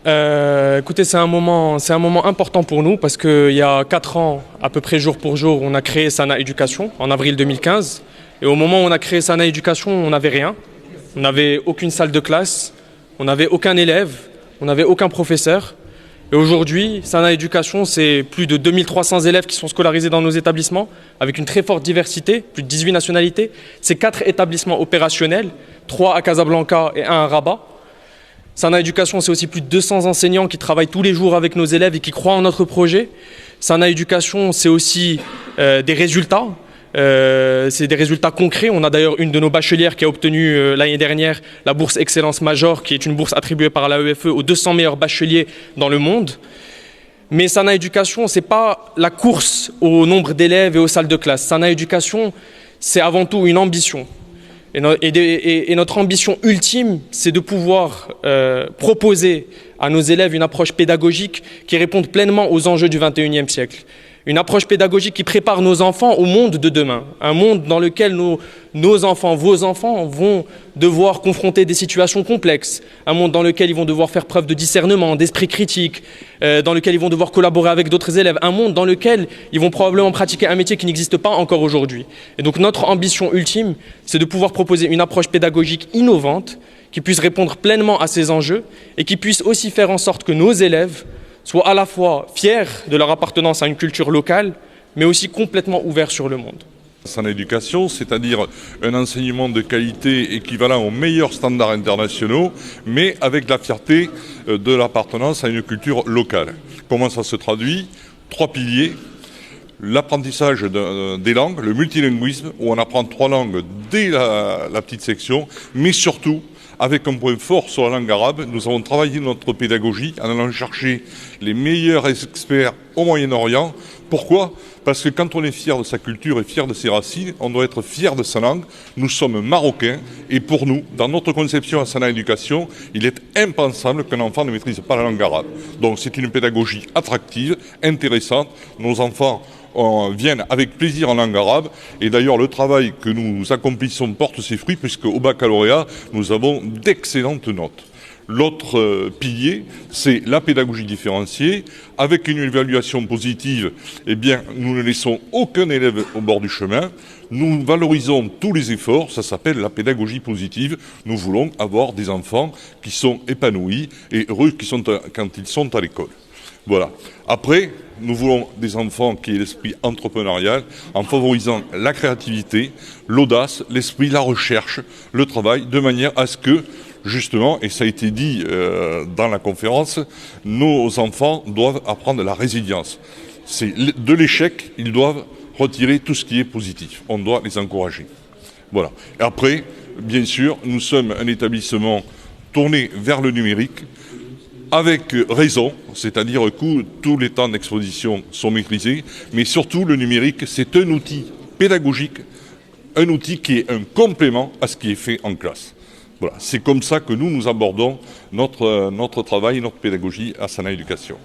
Écoutez, c'est un moment important pour nous parce qu'il y a 4 ans, à peu près jour pour jour, on a créé Sana Éducation en avril 2015. Et au moment où on a créé Sana Éducation, on n'avait rien. On n'avait aucune salle de classe, on n'avait aucun élève, on n'avait aucun professeur. Et aujourd'hui, Sana Éducation, c'est plus de 2300 élèves qui sont scolarisés dans nos établissements, avec une très forte diversité, plus de 18 nationalités. C'est 4 établissements opérationnels, 3 à Casablanca et 1 à Rabat. Sana Éducation, c'est aussi plus de 200 enseignants qui travaillent tous les jours avec nos élèves et qui croient en notre projet. Sana Éducation, c'est aussi des résultats. C'est des résultats concrets. On a d'ailleurs une de nos bachelières qui a obtenu l'année dernière la bourse Excellence Major, qui est une bourse attribuée par l'AEFE aux 200 meilleurs bacheliers dans le monde. Mais Sana Éducation, ce n'est pas la course au nombre d'élèves et aux salles de classe. Sana Éducation, c'est avant tout une ambition. Et notre ambition ultime, c'est de pouvoir proposer à nos élèves une approche pédagogique qui réponde pleinement aux enjeux du XXIe siècle. Une approche pédagogique qui prépare nos enfants au monde de demain. Un monde dans lequel nos enfants, vos enfants, vont devoir confronter des situations complexes. Un monde dans lequel ils vont devoir faire preuve de discernement, d'esprit critique, dans lequel ils vont devoir collaborer avec d'autres élèves. Un monde dans lequel ils vont probablement pratiquer un métier qui n'existe pas encore aujourd'hui. Et donc notre ambition ultime, c'est de pouvoir proposer une approche pédagogique innovante qui puisse répondre pleinement à ces enjeux et qui puisse aussi faire en sorte que nos élèves soient à la fois fiers de leur appartenance à une culture locale, mais aussi complètement ouverts sur le monde. Sana Éducation, c'est-à-dire un enseignement de qualité équivalent aux meilleurs standards internationaux, mais avec la fierté de l'appartenance à une culture locale. Comment ça se traduit? 3 piliers. L'apprentissage des langues, le multilinguisme, où on apprend 3 langues dès la petite section, mais surtout, avec un point fort sur la langue arabe, nous avons travaillé notre pédagogie en allant chercher les meilleurs experts au Moyen-Orient. Pourquoi? Parce que quand on est fier de sa culture et fier de ses racines, on doit être fier de sa langue. Nous sommes marocains et pour nous, dans notre conception à Sana Éducation, il est impensable qu'un enfant ne maîtrise pas la langue arabe. Donc c'est une pédagogie attractive, intéressante. Nos enfants viennent avec plaisir en langue arabe. Et d'ailleurs, le travail que nous accomplissons porte ses fruits puisque au baccalauréat, nous avons d'excellentes notes. L'autre pilier, c'est la pédagogie différenciée. Avec une évaluation positive, eh bien, nous ne laissons aucun élève au bord du chemin. Nous valorisons tous les efforts, ça s'appelle la pédagogie positive. Nous voulons avoir des enfants qui sont épanouis et heureux quand ils sont à l'école. Voilà. Après, nous voulons des enfants qui aient l'esprit entrepreneurial en favorisant la créativité, l'audace, l'esprit, la recherche, le travail, de manière à ce que, justement, et ça a été dit dans la conférence, nos enfants doivent apprendre la résilience. C'est de l'échec, ils doivent retirer tout ce qui est positif. On doit les encourager. Voilà. Et après, bien sûr, nous sommes un établissement tourné vers le numérique, avec raison, c'est-à-dire que tous les temps d'exposition sont maîtrisés, mais surtout le numérique, c'est un outil pédagogique, un outil qui est un complément à ce qui est fait en classe. Voilà, c'est comme ça que nous abordons notre travail et notre pédagogie à Sana Éducation.